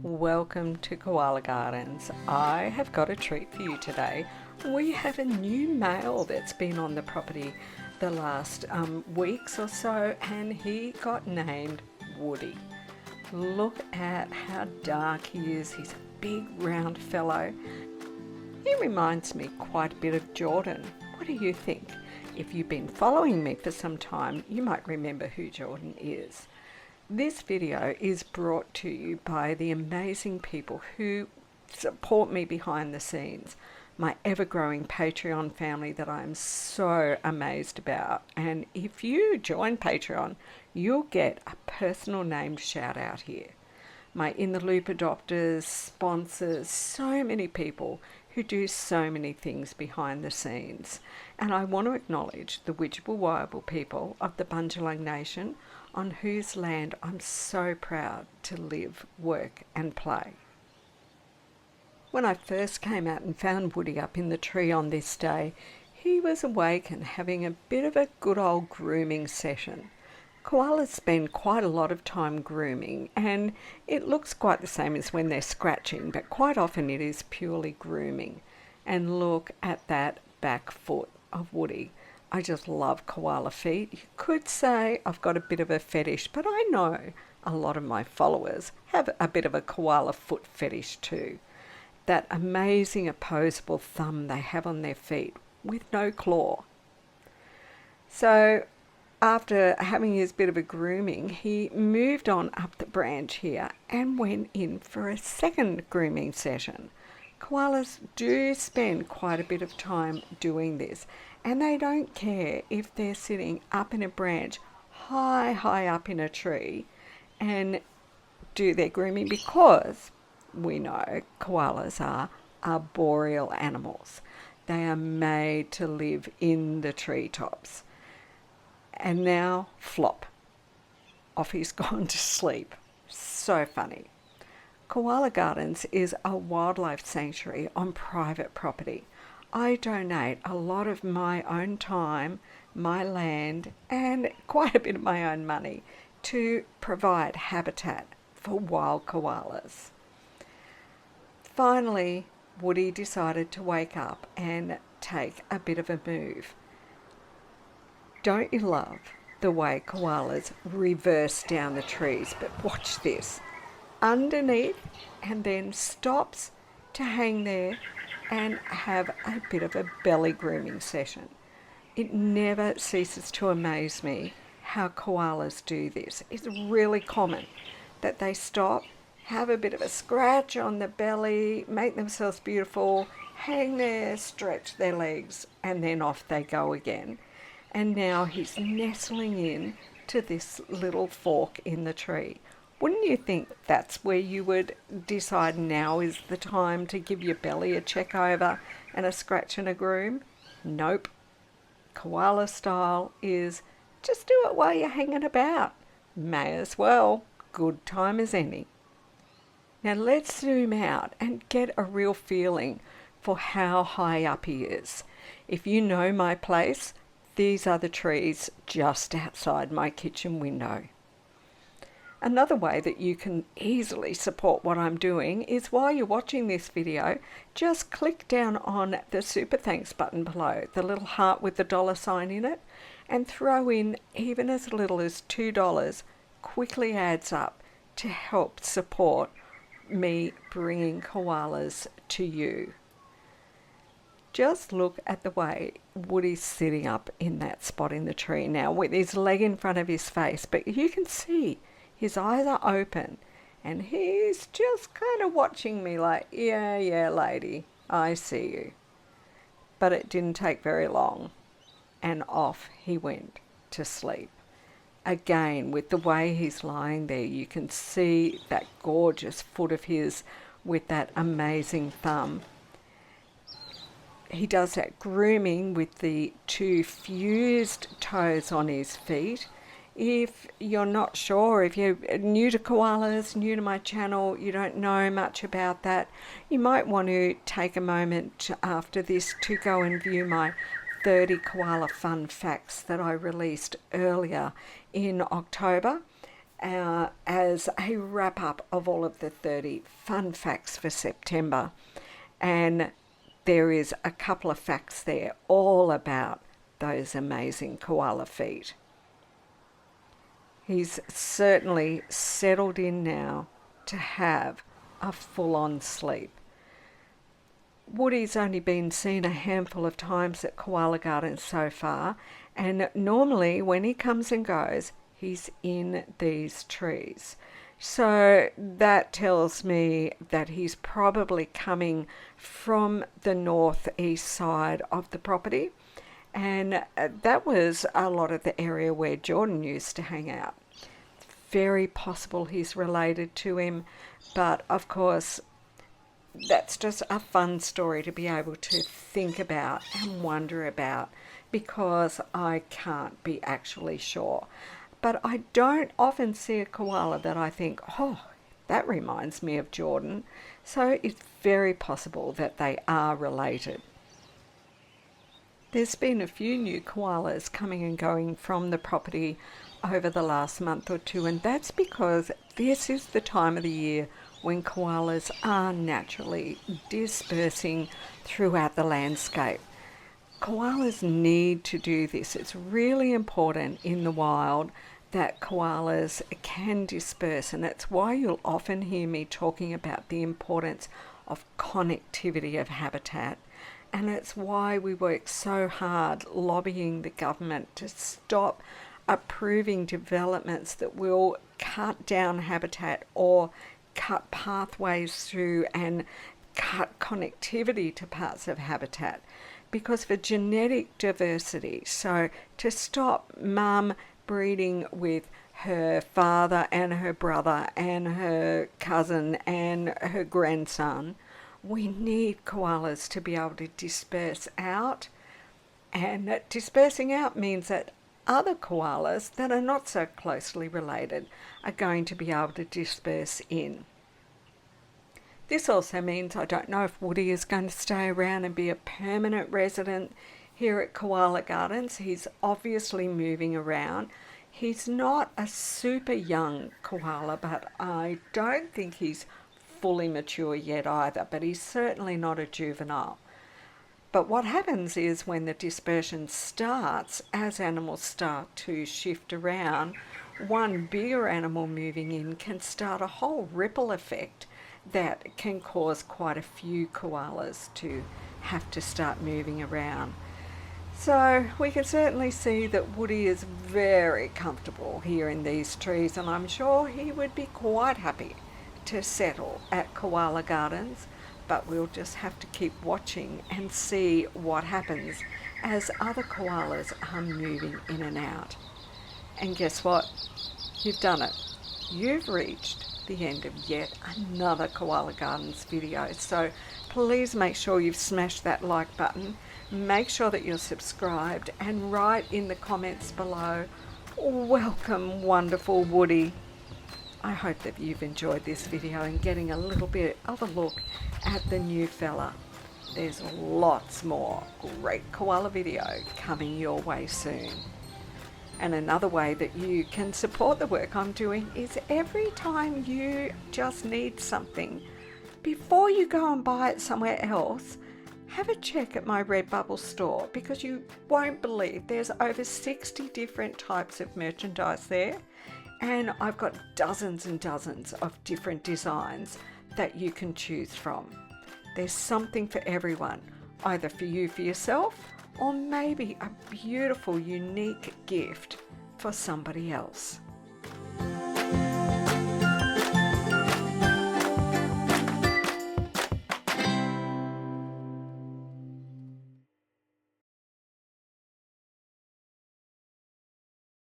Welcome to Koala Gardens. I have got a treat for you today. We have a new male that's been on the property the last weeks or so, and he got named Woody. Look at how dark he is. He's a big round fellow. He reminds me quite a bit of Jordan. What do you think? If you've been following me for some time, you might remember who Jordan is. This video is brought to you by the amazing people who support me behind the scenes, my ever-growing Patreon family that I'm so amazed about. And if you join Patreon, you'll get a personal named shout out here. My In the Loop adopters, sponsors, so many people who do so many things behind the scenes. And I want to acknowledge the Widjabul Waiable people of the Bundjalung Nation, on whose land I'm so proud to live, work and play. When I first came out and found Woody up in the tree on this day, he was awake and having a bit of a good old grooming session. Koalas spend quite a lot of time grooming, and it looks quite the same as when they're scratching, but quite often it is purely grooming. And look at that back foot of Woody. I just love koala feet. You could say I've got a bit of a fetish, but I know a lot of my followers have a bit of a koala foot fetish too. That amazing opposable thumb they have on their feet with no claw. So after having his bit of a grooming, he moved on up the branch here and went in for a second grooming session. Koalas do spend quite a bit of time doing this, and they don't care if they're sitting up in a branch high up in a tree and do their grooming, because we know koalas are arboreal animals. They are made to live in the treetops. And now, flop, off he's gone to sleep. So funny. Koala Gardens is a wildlife sanctuary on private property. I donate a lot of my own time, my land, and quite a bit of my own money to provide habitat for wild koalas. Finally, Woody decided to wake up and take a bit of a move. Don't you love the way koalas reverse down the trees? But watch this. Underneath, and then stops to hang there and have a bit of a belly grooming session. It never ceases to amaze me how koalas do this. It's really common that they stop, have a bit of a scratch on the belly, make themselves beautiful, hang there, stretch their legs, and then off they go again. And now he's nestling in to this little fork in the tree. Wouldn't you think that's where you would decide now is the time to give your belly a check over and a scratch and a groom? Nope. Koala style is just do it while you're hanging about. May as well. Good time as any. Now let's zoom out and get a real feeling for how high up he is. If you know my place, these are the trees just outside my kitchen window. Another way that you can easily support what I'm doing is while you're watching this video, just click down on the Super Thanks button below, the little heart with the $sign in it, and throw in even as little as $2. Quickly adds up to help support me bringing koalas to you. Just look at the way Woody's sitting up in that spot in the tree now with his leg in front of his face, but you can see his eyes are open and he's just kind of watching me like, yeah, lady, I see you. But it didn't take very long and off he went to sleep. Again, with the way he's lying there, you can see that gorgeous foot of his with that amazing thumb. He does that grooming with the two fused toes on his feet. If you're not sure, if you're new to koalas, new to my channel, you don't know much about that, you might want to take a moment after this to go and view my 30 koala fun facts that I released earlier in October. as a wrap up of all of the 30 fun facts for September. And there is a couple of facts there all about those amazing koala feet. He's certainly settled in now to have a full-on sleep. Woody's only been seen a handful of times at Koala Gardens so far, and normally when he comes and goes, he's in these trees. So that tells me that he's probably coming from the northeast side of the property, and that was a lot of the area where Jordan used to hang out. It's very possible he's related to him, but of course that's just a fun story to be able to think about and wonder about, because I can't be actually sure. But I don't often see a koala that I think, oh, that reminds me of Jordan. So it's very possible that they are related. There's been a few new koalas coming and going from the property over the last month or two, and that's because this is the time of the year when koalas are naturally dispersing throughout the landscape. Koalas need to do this. It's really important in the wild that koalas can disperse, and that's why you'll often hear me talking about the importance of connectivity of habitat. And it's why we work so hard lobbying the government to stop approving developments that will cut down habitat or cut pathways through and cut connectivity to parts of habitat. Because for genetic diversity, so to stop mum breeding with her father and her brother and her cousin and her grandson, we need koalas to be able to disperse out. And that dispersing out means that other koalas that are not so closely related are going to be able to disperse in. This also means I don't know if Woody is going to stay around and be a permanent resident here at Koala Gardens. He's obviously moving around. He's not a super young koala, but I don't think he's fully mature yet either, but he's certainly not a juvenile. But what happens is when the dispersion starts, as animals start to shift around, one bigger animal moving in can start a whole ripple effect that can cause quite a few koalas to have to start moving around. So we can certainly see that Woody is very comfortable here in these trees, and I'm sure he would be quite happy to settle at Koala Gardens, but we'll just have to keep watching and see what happens as other koalas are moving in and out. And guess what? You've done it. You've reached the end of yet another Koala Gardens video. So please make sure you've smashed that like button. Make sure that you're subscribed and write in the comments below, welcome wonderful Woody. I hope that you've enjoyed this video and getting a little bit of a look at the new fella. There's lots more great koala video coming your way soon. And another way that you can support the work I'm doing is every time you just need something, before you go and buy it somewhere else, have a check at my Redbubble store, because you won't believe there's over 60 different types of merchandise there, and I've got dozens and dozens of different designs that you can choose from. There's something for everyone, either for you for yourself, or maybe a beautiful, unique gift for somebody else.